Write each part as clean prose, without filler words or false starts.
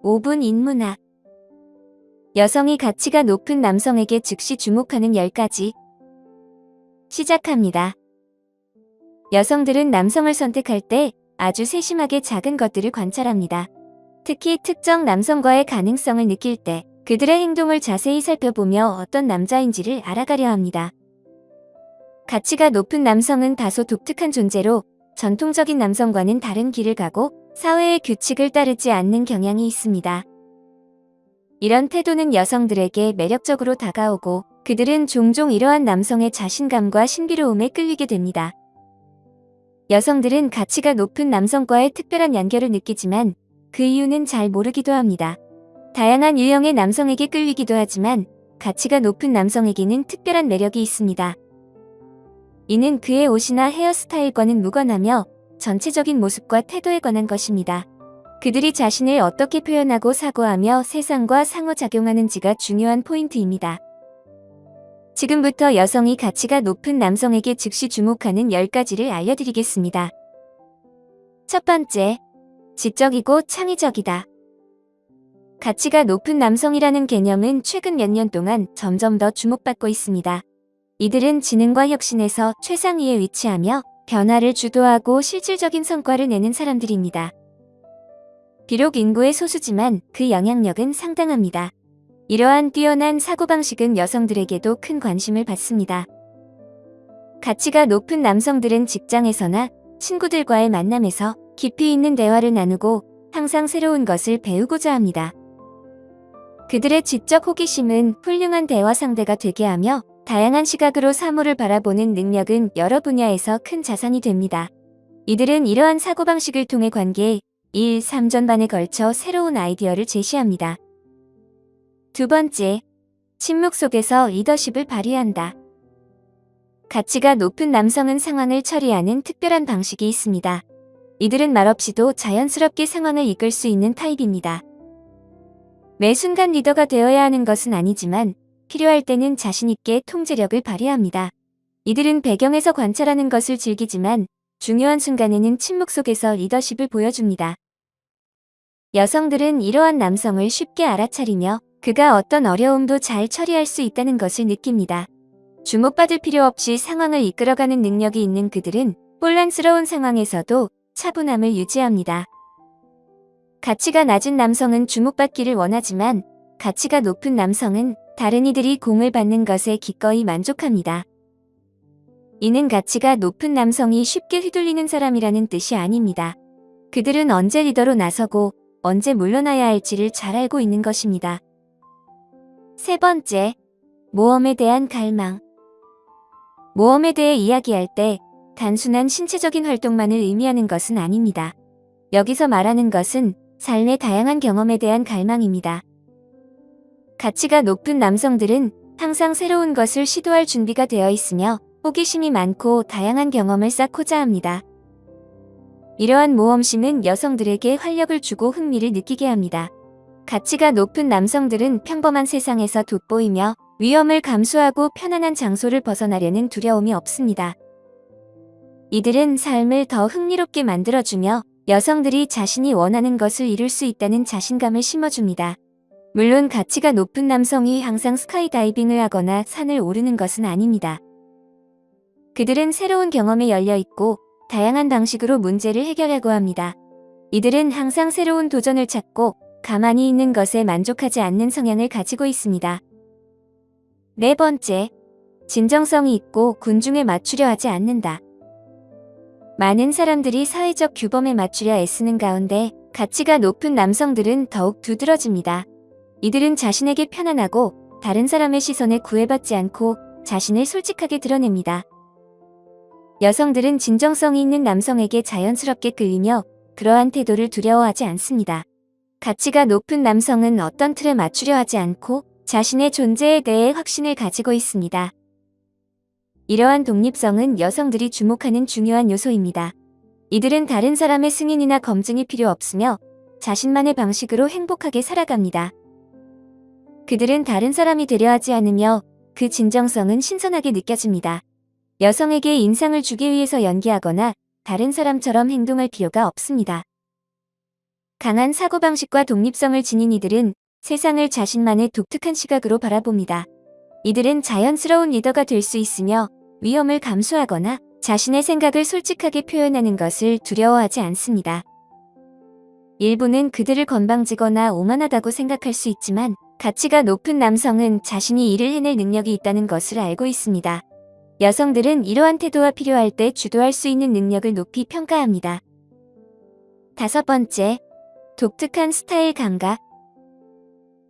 5분 인문학. 여성이 가치가 높은 남성에게 즉시 주목하는 10가지. 시작합니다. 여성들은 남성을 선택할 때 아주 세심하게 작은 것들을 관찰합니다. 특히 특정 남성과의 가능성을 느낄 때 그들의 행동을 자세히 살펴보며 어떤 남자인지를 알아가려 합니다. 가치가 높은 남성은 다소 독특한 존재로 전통적인 남성과는 다른 길을 가고 사회의 규칙을 따르지 않는 경향이 있습니다. 이런 태도는 여성들에게 매력적으로 다가오고 그들은 종종 이러한 남성의 자신감과 신비로움에 끌리게 됩니다. 여성들은 가치가 높은 남성과의 특별한 연결을 느끼지만 그 이유는 잘 모르기도 합니다. 다양한 유형의 남성에게 끌리기도 하지만 가치가 높은 남성에게는 특별한 매력이 있습니다. 이는 그의 옷이나 헤어스타일과는 무관하며 전체적인 모습과 태도에 관한 것입니다. 그들이 자신을 어떻게 표현하고 사고하며 세상과 상호작용하는지가 중요한 포인트입니다. 지금부터 여성이 가치가 높은 남성에게 즉시 주목하는 10가지를 알려드리겠습니다. 첫 번째, 지적이고 창의적이다. 가치가 높은 남성이라는 개념은 최근 몇 년 동안 점점 더 주목받고 있습니다. 이들은 지능과 혁신에서 최상위에 위치하며 변화를 주도하고 실질적인 성과를 내는 사람들입니다. 비록 인구의 소수지만 그 영향력은 상당합니다. 이러한 뛰어난 사고방식은 여성들에게도 큰 관심을 받습니다. 가치가 높은 남성들은 직장에서나 친구들과의 만남에서 깊이 있는 대화를 나누고 항상 새로운 것을 배우고자 합니다. 그들의 지적 호기심은 훌륭한 대화 상대가 되게 하며 다양한 시각으로 사물을 바라보는 능력은 여러 분야에서 큰 자산이 됩니다. 이들은 이러한 사고방식을 통해 관계 1, 3전반에 걸쳐 새로운 아이디어를 제시합니다. 두 번째, 침묵 속에서 리더십을 발휘한다. 가치가 높은 남성은 상황을 처리하는 특별한 방식이 있습니다. 이들은 말없이도 자연스럽게 상황을 이끌 수 있는 타입입니다. 매 순간 리더가 되어야 하는 것은 아니지만 필요할 때는 자신있게 통제력을 발휘합니다. 이들은 배경에서 관찰하는 것을 즐기지만 중요한 순간에는 침묵 속에서 리더십을 보여줍니다. 여성들은 이러한 남성을 쉽게 알아차리며 그가 어떤 어려움도 잘 처리할 수 있다는 것을 느낍니다. 주목받을 필요 없이 상황을 이끌어가는 능력이 있는 그들은 혼란스러운 상황에서도 차분함을 유지합니다. 가치가 낮은 남성은 주목받기를 원하지만 가치가 높은 남성은 다른 이들이 공을 받는 것에 기꺼이 만족합니다. 이는 가치가 높은 남성이 쉽게 휘둘리는 사람이라는 뜻이 아닙니다. 그들은 언제 리더로 나서고 언제 물러나야 할지를 잘 알고 있는 것입니다. 세 번째, 모험에 대한 갈망. 모험에 대해 이야기할 때 단순한 신체적인 활동만을 의미하는 것은 아닙니다. 여기서 말하는 것은 삶의 다양한 경험에 대한 갈망입니다. 가치가 높은 남성들은 항상 새로운 것을 시도할 준비가 되어 있으며 호기심이 많고 다양한 경험을 쌓고자 합니다. 이러한 모험심은 여성들에게 활력을 주고 흥미를 느끼게 합니다. 가치가 높은 남성들은 평범한 세상에서 돋보이며 위험을 감수하고 편안한 장소를 벗어나려는 두려움이 없습니다. 이들은 삶을 더 흥미롭게 만들어주며 여성들이 자신이 원하는 것을 이룰 수 있다는 자신감을 심어줍니다. 물론 가치가 높은 남성이 항상 스카이다이빙을 하거나 산을 오르는 것은 아닙니다. 그들은 새로운 경험에 열려 있고 다양한 방식으로 문제를 해결하고 합니다. 이들은 항상 새로운 도전을 찾고 가만히 있는 것에 만족하지 않는 성향을 가지고 있습니다. 네 번째, 진정성이 있고 군중에 맞추려 하지 않는다. 많은 사람들이 사회적 규범에 맞추려 애쓰는 가운데 가치가 높은 남성들은 더욱 두드러집니다. 이들은 자신에게 편안하고 다른 사람의 시선에 구애받지 않고 자신을 솔직하게 드러냅니다. 여성들은 진정성이 있는 남성에게 자연스럽게 끌리며 그러한 태도를 두려워하지 않습니다. 가치가 높은 남성은 어떤 틀에 맞추려 하지 않고 자신의 존재에 대해 확신을 가지고 있습니다. 이러한 독립성은 여성들이 주목하는 중요한 요소입니다. 이들은 다른 사람의 승인이나 검증이 필요 없으며 자신만의 방식으로 행복하게 살아갑니다. 그들은 다른 사람이 되려 하지 않으며 그 진정성은 신선하게 느껴집니다. 여성에게 인상을 주기 위해서 연기하거나 다른 사람처럼 행동할 필요가 없습니다. 강한 사고방식과 독립성을 지닌 이들은 세상을 자신만의 독특한 시각으로 바라봅니다. 이들은 자연스러운 리더가 될 수 있으며 위험을 감수하거나 자신의 생각을 솔직하게 표현하는 것을 두려워하지 않습니다. 일부는 그들을 건방지거나 오만하다고 생각할 수 있지만 가치가 높은 남성은 자신이 일을 해낼 능력이 있다는 것을 알고 있습니다. 여성들은 이러한 태도가 필요할 때 주도할 수 있는 능력을 높이 평가합니다. 5번째, 독특한 스타일 감각.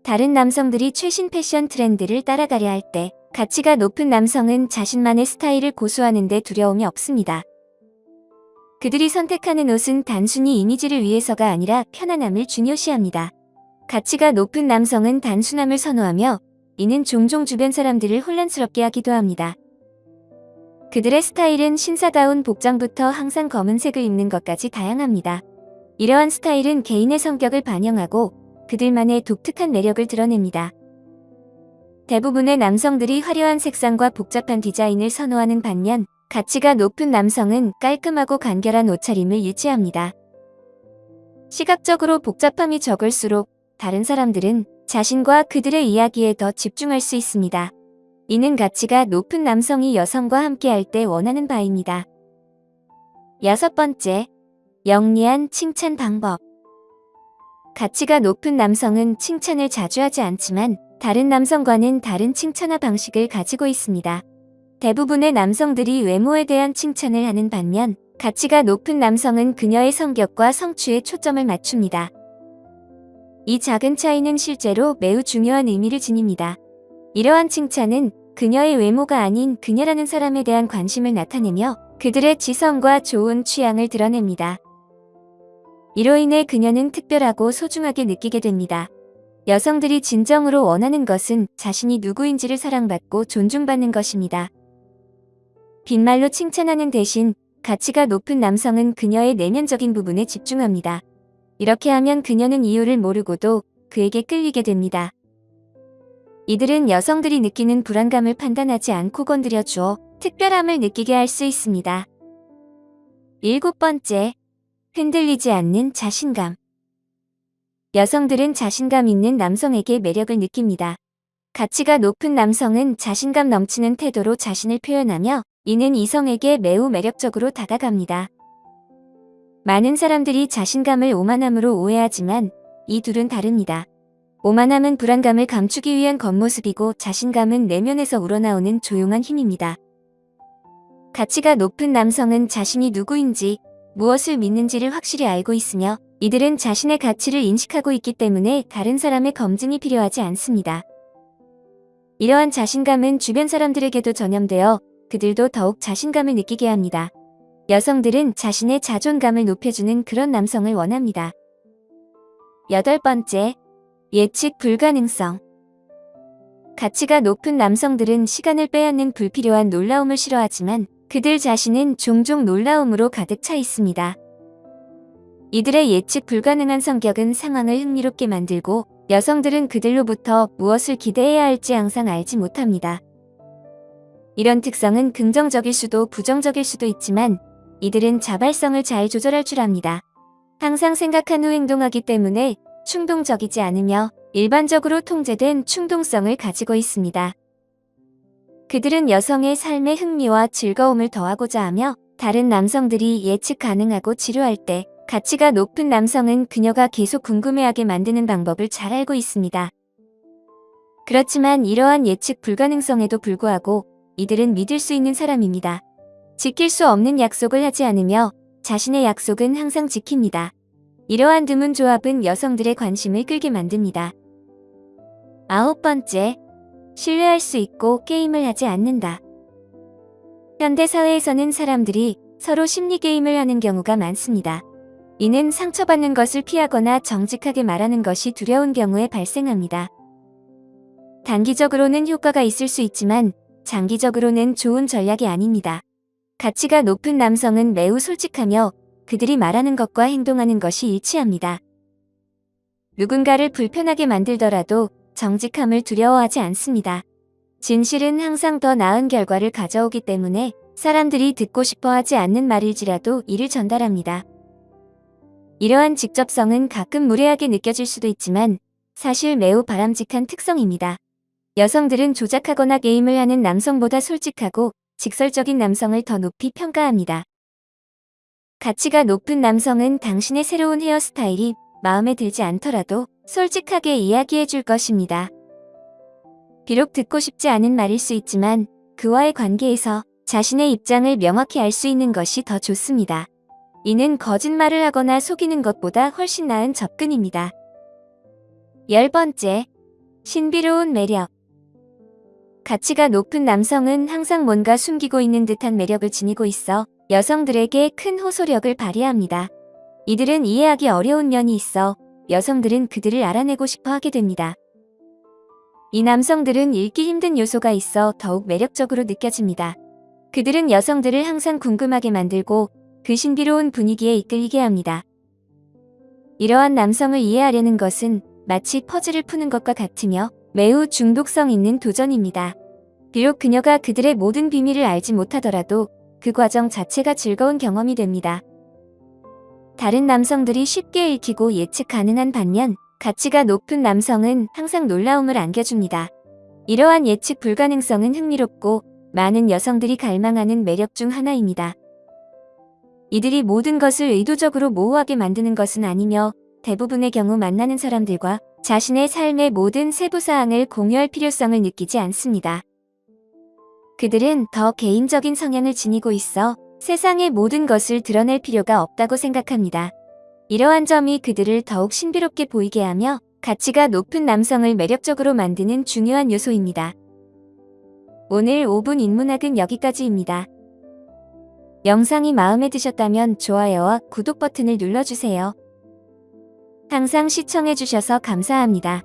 다른 남성들이 최신 패션 트렌드를 따라가려 할 때 가치가 높은 남성은 자신만의 스타일을 고수하는 데 두려움이 없습니다. 그들이 선택하는 옷은 단순히 이미지를 위해서가 아니라 편안함을 중요시합니다. 가치가 높은 남성은 단순함을 선호하며 이는 종종 주변 사람들을 혼란스럽게 하기도 합니다. 그들의 스타일은 신사다운 복장부터 항상 검은색을 입는 것까지 다양합니다. 이러한 스타일은 개인의 성격을 반영하고 그들만의 독특한 매력을 드러냅니다. 대부분의 남성들이 화려한 색상과 복잡한 디자인을 선호하는 반면 가치가 높은 남성은 깔끔하고 간결한 옷차림을 유지합니다. 시각적으로 복잡함이 적을수록 다른 사람들은 자신과 그들의 이야기에 더 집중할 수 있습니다. 이는 가치가 높은 남성이 여성과 함께할 때 원하는 바입니다. 6번째, 영리한 칭찬 방법. 가치가 높은 남성은 칭찬을 자주 하지 않지만 다른 남성과는 다른 칭찬화 방식을 가지고 있습니다. 대부분의 남성들이 외모에 대한 칭찬을 하는 반면 가치가 높은 남성은 그녀의 성격과 성취에 초점을 맞춥니다. 이 작은 차이는 실제로 매우 중요한 의미를 지닙니다. 이러한 칭찬은 그녀의 외모가 아닌 그녀라는 사람에 대한 관심을 나타내며 그들의 지성과 좋은 취향을 드러냅니다. 이로 인해 그녀는 특별하고 소중하게 느끼게 됩니다. 여성들이 진정으로 원하는 것은 자신이 누구인지를 사랑받고 존중받는 것입니다. 빈말로 칭찬하는 대신 가치가 높은 남성은 그녀의 내면적인 부분에 집중합니다. 이렇게 하면 그녀는 이유를 모르고도 그에게 끌리게 됩니다. 이들은 여성들이 느끼는 불안감을 판단하지 않고 건드려 주어 특별함을 느끼게 할 수 있습니다. 7번째, 흔들리지 않는 자신감. 여성들은 자신감 있는 남성에게 매력을 느낍니다. 가치가 높은 남성은 자신감 넘치는 태도로 자신을 표현하며 이는 이성에게 매우 매력적으로 다가갑니다. 많은 사람들이 자신감을 오만함으로 오해하지만 이 둘은 다릅니다. 오만함은 불안감을 감추기 위한 겉모습이고 자신감은 내면에서 우러나오는 조용한 힘입니다. 가치가 높은 남성은 자신이 누구인지, 무엇을 믿는지를 확실히 알고 있으며 이들은 자신의 가치를 인식하고 있기 때문에 다른 사람의 검증이 필요하지 않습니다. 이러한 자신감은 주변 사람들에게도 전염되어 그들도 더욱 자신감을 느끼게 합니다. 여성들은 자신의 자존감을 높여주는 그런 남성을 원합니다. 8번째, 예측 불가능성. 가치가 높은 남성들은 시간을 빼앗는 불필요한 놀라움을 싫어하지만 그들 자신은 종종 놀라움으로 가득 차 있습니다. 이들의 예측 불가능한 성격은 상황을 흥미롭게 만들고 여성들은 그들로부터 무엇을 기대해야 할지 항상 알지 못합니다. 이런 특성은 긍정적일 수도 부정적일 수도 있지만 이들은 자발성을 잘 조절할 줄 압니다. 항상 생각한 후 행동하기 때문에 충동적이지 않으며 일반적으로 통제된 충동성을 가지고 있습니다. 그들은 여성의 삶의 흥미와 즐거움을 더하고자 하며 다른 남성들이 예측 가능하고 지루할 때 가치가 높은 남성은 그녀가 계속 궁금해하게 만드는 방법을 잘 알고 있습니다. 그렇지만 이러한 예측 불가능성에도 불구하고 이들은 믿을 수 있는 사람입니다. 지킬 수 없는 약속을 하지 않으며 자신의 약속은 항상 지킵니다. 이러한 드문 조합은 여성들의 관심을 끌게 만듭니다. 9번째, 신뢰할 수 있고 게임을 하지 않는다. 현대 사회에서는 사람들이 서로 심리 게임을 하는 경우가 많습니다. 이는 상처받는 것을 피하거나 정직하게 말하는 것이 두려운 경우에 발생합니다. 단기적으로는 효과가 있을 수 있지만 장기적으로는 좋은 전략이 아닙니다. 가치가 높은 남성은 매우 솔직하며 그들이 말하는 것과 행동하는 것이 일치합니다. 누군가를 불편하게 만들더라도 정직함을 두려워하지 않습니다. 진실은 항상 더 나은 결과를 가져오기 때문에 사람들이 듣고 싶어 하지 않는 말일지라도 이를 전달합니다. 이러한 직접성은 가끔 무례하게 느껴질 수도 있지만 사실 매우 바람직한 특성입니다. 여성들은 조작하거나 게임을 하는 남성보다 솔직하고 직설적인 남성을 더 높이 평가합니다. 가치가 높은 남성은 당신의 새로운 헤어스타일이 마음에 들지 않더라도 솔직하게 이야기해 줄 것입니다. 비록 듣고 싶지 않은 말일 수 있지만 그와의 관계에서 자신의 입장을 명확히 알 수 있는 것이 더 좋습니다. 이는 거짓말을 하거나 속이는 것보다 훨씬 나은 접근입니다. 10번째, 신비로운 매력. 가치가 높은 남성은 항상 뭔가 숨기고 있는 듯한 매력을 지니고 있어 여성들에게 큰 호소력을 발휘합니다. 이들은 이해하기 어려운 면이 있어 여성들은 그들을 알아내고 싶어 하게 됩니다. 이 남성들은 읽기 힘든 요소가 있어 더욱 매력적으로 느껴집니다. 그들은 여성들을 항상 궁금하게 만들고 그 신비로운 분위기에 이끌리게 합니다. 이러한 남성을 이해하려는 것은 마치 퍼즐을 푸는 것과 같으며 매우 중독성 있는 도전입니다. 비록 그녀가 그들의 모든 비밀을 알지 못하더라도 그 과정 자체가 즐거운 경험이 됩니다. 다른 남성들이 쉽게 읽히고 예측 가능한 반면 가치가 높은 남성은 항상 놀라움을 안겨줍니다. 이러한 예측 불가능성은 흥미롭고 많은 여성들이 갈망하는 매력 중 하나입니다. 이들이 모든 것을 의도적으로 모호하게 만드는 것은 아니며 대부분의 경우 만나는 사람들과 자신의 삶의 모든 세부사항을 공유할 필요성을 느끼지 않습니다. 그들은 더 개인적인 성향을 지니고 있어 세상의 모든 것을 드러낼 필요가 없다고 생각합니다. 이러한 점이 그들을 더욱 신비롭게 보이게 하며 가치가 높은 남성을 매력적으로 만드는 중요한 요소입니다. 오늘 5분 인문학은 여기까지입니다. 영상이 마음에 드셨다면 좋아요와 구독 버튼을 눌러주세요. 항상 시청해주셔서 감사합니다.